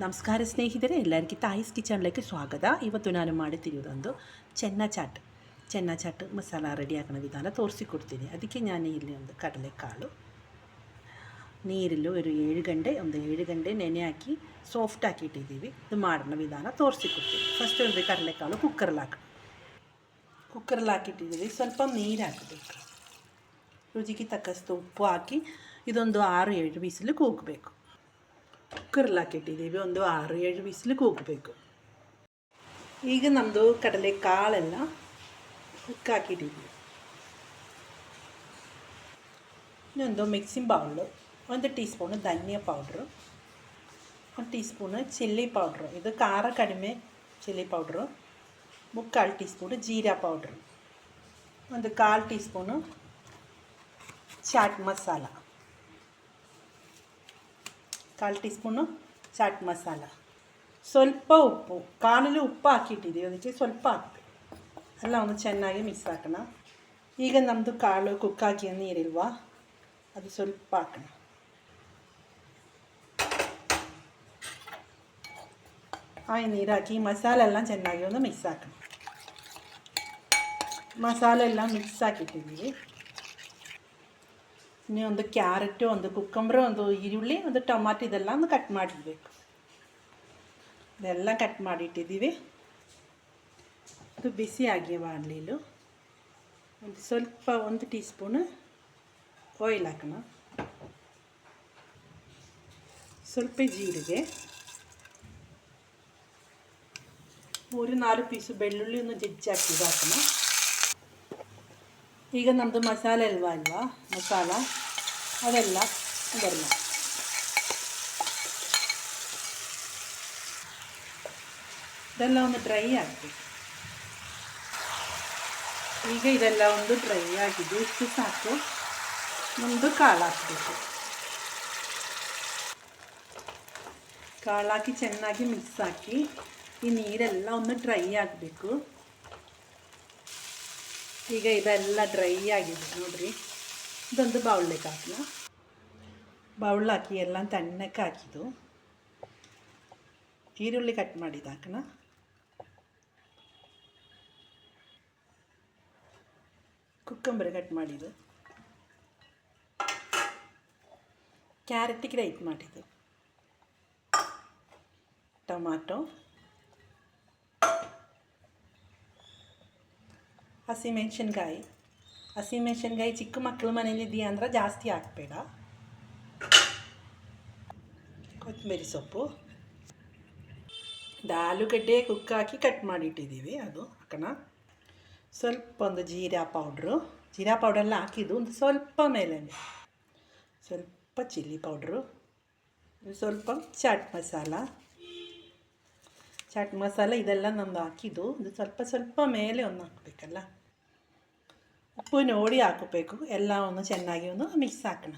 ನಮಸ್ಕಾರ ಸ್ನೇಹಿತರೆ, ಎಲ್ಲರಿಗೂ ತಾಯಿಸ್ ಕಿಚನ್ലേക്ക് ಸ್ವಾಗತ. ಇವತ್ತು ನಾನು ಮಾಡುತ್ತಿರುವುದೊಂದು ಚೆನ್ನ ಚಾಟ್ ಮಸಾಲ ರೆಡಿ ಹಾಕೋಣ ವಿಧಾನ ತೋರಿಸಿಕೊಡ್ತೀನಿ. ಅದಕ್ಕೆ ನಾನು ಇಲ್ಲಿ ಒಂದು ಕಡಲೆಕಾಳು ನೀರಲ್ಲೂ ಒಂದು 7 ಗಂಟೆ ನೆನೆ ಹಾಕಿ ಸಾಫ್ಟ್ ಹಾಕಿಟ್ಟಿದ್ದೀವಿ. ಇದು ಮಾಡೋಣ ವಿಧಾನ ತೋರಿಸಿಕೊಡ್ತೀನಿ. ಫಸ್ಟ್ ಒಂದು ಕಡಲೆಕಾಳು ಕುಕ್ಕರಲ್ಲಿ ಹಾಕಿಟ್ಟಿದ್ದೀವಿ. ಸ್ವಲ್ಪ ನೀರು ಹಾಕಬೇಕು, ರುಚಿಗೆ ತಕ್ಕಷ್ಟು ಉಪ್ಪು ಹಾಕಿ ಇದೊಂದು 6-7 ವಿಸಿಲು ಕೂಗಬೇಕು. ಕುಕ್ಕರಲ್ಲಿ ಹಾಕಿಟ್ಟಿದ್ದೀವಿ, ಒಂದು 6-7 ವಿಸಿಲು ಕೂಗಬೇಕು. ಈಗ ನಮ್ಮದು ಕಡಲೆಕಾಳೆಲ್ಲ ಹಾಕಿಟ್ಟಿದ್ದೀವಿ. ಇನ್ನೊಂದು ಮಿಕ್ಸಿಂಗ್ ಬೌಲು, 1 ಟೀ ಸ್ಪೂನು ಧನಿಯಾ powder, 1 teaspoon chilli powder, ಇದು ಖಾರ ಕಡಿಮೆ ಚಿಲ್ಲಿ ಪೌಡ್ರು, 3/4 ಟೀ ಸ್ಪೂನು ಜೀರಾ powder, 1/4 teaspoon chaat masala, 1/4 teaspoon chaat masala, ಸ್ವಲ್ಪ ಉಪ್ಪು. ಕಾಳಲ್ಲಿ ಉಪ್ಪು ಹಾಕಿಟ್ಟಿದ್ದೀವಿ, ಅದಕ್ಕೆ ಸ್ವಲ್ಪ ಹಾಕಬೇಕು. ಎಲ್ಲ ಒಂದು ಚೆನ್ನಾಗಿ ಮಿಕ್ಸ್ ಹಾಕೋಣ. ಈಗ ನಮ್ಮದು ಕಾಳು ಕುಕ್ಕಾಕಿ ನೀರಿಲ್ವಾ, ಅದು ಸ್ವಲ್ಪ ಹಾಕೋಣ. ನೀರು ಹಾಕಿ ಮಸಾಲೆ ಎಲ್ಲ ಚೆನ್ನಾಗಿ ಒಂದು ಮಿಕ್ಸ್ ಹಾಕೋಣ. ಮಸಾಲೆ ಎಲ್ಲ ಮಿಕ್ಸ್ ಹಾಕಿಟ್ಟಿದ್ದೀವಿ. ಇನ್ನೂ ಒಂದು ಕ್ಯಾರೆಟು, ಒಂದು ಕುಕ್ಕಂಬರು, ಒಂದು ಈರುಳ್ಳಿ, ಒಂದು ಟೊಮಾಟೊ ಇದೆಲ್ಲ ಒಂದು ಕಟ್ ಮಾಡಿಡಬೇಕು. ಇದೆಲ್ಲ ಕಟ್ ಮಾಡಿಟ್ಟಿದ್ದೀವಿ. ಅದು ಬಿಸಿ ಆಗಿ ಬಾಣಲಿಲು ಸ್ವಲ್ಪ 1 ಟೀ ಸ್ಪೂನು ಆಯಿಲ್ ಹಾಕೋಣ. ಸ್ವಲ್ಪ ಜೀರಿಗೆ, 3-4 ಪೀಸು ಬೆಳ್ಳುಳ್ಳಿ ಒಂದು ಜಜ್ಜಿ ಹಾಕಿದ್ದು ಹಾಕೋಣ. ಈಗ ನಮ್ಮದು ಮಸಾಲೆ ಮಸಾಲ ಅದೆಲ್ಲ ಇದೆಲ್ಲ ಒಂದು ಡ್ರೈ ಆಗಬೇಕು. ಈಗ ಇದೆಲ್ಲ ಒಂದು ಡ್ರೈ ಆಗಿದೆ, ಇಷ್ಟು ಸಾಕು. ನಮ್ಮದು ಕಾಳು ಹಾಕಬೇಕು. ಕಾಳು ಹಾಕಿ ಚೆನ್ನಾಗಿ ಮಿಕ್ಸ್ ಹಾಕಿ ಈ ನೀರೆಲ್ಲ ಒಂದು ಡ್ರೈ ಆಗಬೇಕು. ಈಗ ಇದೆಲ್ಲ ಡ್ರೈ ಆಗಿದೆ ನೋಡಿರಿ. ಇದೊಂದು ಬೌಲ್ലേക്ക് ಹಾಕೋಣ. ಬೌಲ್ ಹಾಕಿ ಎಲ್ಲ ತಣ್ಣಕ್ಕೆ ಹಾಕಿದ್ದು ಈರುಳ್ಳಿ ಕಟ್ ಮಾಡಿದ್ದು ಹಾಕೋಣ. ಕುಕ್ಕಂಬರಿ ಕಟ್ ಮಾಡಿದ್ದು, ಕ್ಯಾರೆಟ್ ಗ್ರೈಟ್ ಮಾಡಿದ್ದು, ಟೊಮಾಟೊ, ಹಸಿಮೆಣಸಿನ್ಕಾಯಿ ಚಿಕ್ಕ ಮಕ್ಕಳು ಮನೇಲಿದೆಯಾ ಅಂದರೆ ಜಾಸ್ತಿ ಹಾಕಬೇಡ. ಕೊತ್ತಂಬರಿ ಸೊಪ್ಪು, ಆಲೂಗಡ್ಡೆ ಕುಕ್ಕಾಕಿ ಕಟ್ ಮಾಡಿಟ್ಟಿದ್ದೀವಿ, ಅದು ಹಾಕೋಣ. ಸ್ವಲ್ಪ ಒಂದು ಜೀರಾ ಪೌಡ್ರೆಲ್ಲ ಹಾಕಿದ್ದು ಒಂದು ಸ್ವಲ್ಪ ಮೇಲೆ, ಸ್ವಲ್ಪ ಚಿಲ್ಲಿ ಪೌಡ್ರು, ಸ್ವಲ್ಪ ಚಾಟ್ ಮಸಾಲ ಇದೆಲ್ಲ ನಮ್ಮದು ಹಾಕಿದ್ದು. ಇದು ಸ್ವಲ್ಪ ಮೇಲೆ ಒಂದು ಹಾಕಬೇಕಲ್ಲ. ಉಪ್ಪು ನೋಡಿ ಹಾಕಬೇಕು. ಎಲ್ಲ ಒಂದು ಚೆನ್ನಾಗಿ ಒಂದು ಮಿಕ್ಸ್ ಹಾಕೋಣ.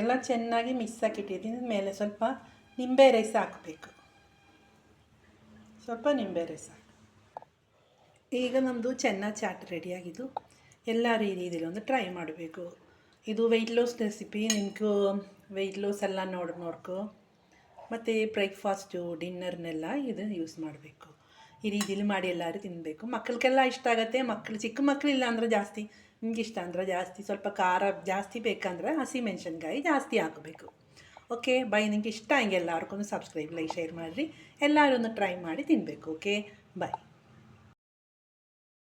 ಎಲ್ಲ ಚೆನ್ನಾಗಿ ಮಿಕ್ಸ್ ಹಾಕಿಟ್ಟಿದ್ದೀನಿ. ಮೇಲೆ ಸ್ವಲ್ಪ ನಿಂಬೆ ರಸ ಹಾಕಬೇಕು, ಸ್ವಲ್ಪ ನಿಂಬೆ ರಸ. ಈಗ ನಮ್ಮದು ಚೆನ್ನ ಚಾಟ್ ರೆಡಿಯಾಗಿದ್ದು. ಎಲ್ಲರೂ ಈ ರೀತಿಯಲ್ಲಿ ಒಂದು ಟ್ರೈ ಮಾಡಬೇಕು. ಇದು ವೆಯ್ಟ್ ಲಾಸ್ ರೆಸಿಪಿ. ನಿಮಗೂ ವೆಯ್ಟ್ ಲಾಸ್ ಎಲ್ಲ ನೋಡ್ಕೊ, ಮತ್ತು ಬ್ರೇಕ್ಫಾಸ್ಟು ಡಿನ್ನರ್ನೆಲ್ಲ ಇದು ಯೂಸ್ ಮಾಡಬೇಕು. ಈ ರೀತಿಯಲ್ಲಿ ಮಾಡಿ ಎಲ್ಲರೂ ತಿನ್ನಬೇಕು. ಮಕ್ಕಳಿಗೆಲ್ಲ ಇಷ್ಟ ಆಗುತ್ತೆ. ಚಿಕ್ಕ ಮಕ್ಕಳಿಲ್ಲ ಅಂದರೆ ಜಾಸ್ತಿ, ನಿಮ್ಗೆ ಇಷ್ಟ ಅಂದರೆ ಜಾಸ್ತಿ, ಸ್ವಲ್ಪ ಖಾರ ಜಾಸ್ತಿ ಬೇಕಂದರೆ ಹಸಿಮೆಣಸಿನ್ಕಾಯಿ ಜಾಸ್ತಿ ಹಾಕಬೇಕು. Okay by. ನಿಮಗೆ ಇಷ್ಟ ಹಂಗೆ ಎಲ್ಲರಿಗೂ ಸಬ್ಸ್ಕ್ರೈಬ್, ಲೈಕ್, ಶೇರ್ ಮಾಡಿರಿ. ಎಲ್ಲರೂ ಒಂದು ಟ್ರೈ ಮಾಡಿ ತಿನ್ನಬೇಕು. ಓಕೆ ಬಾಯ್.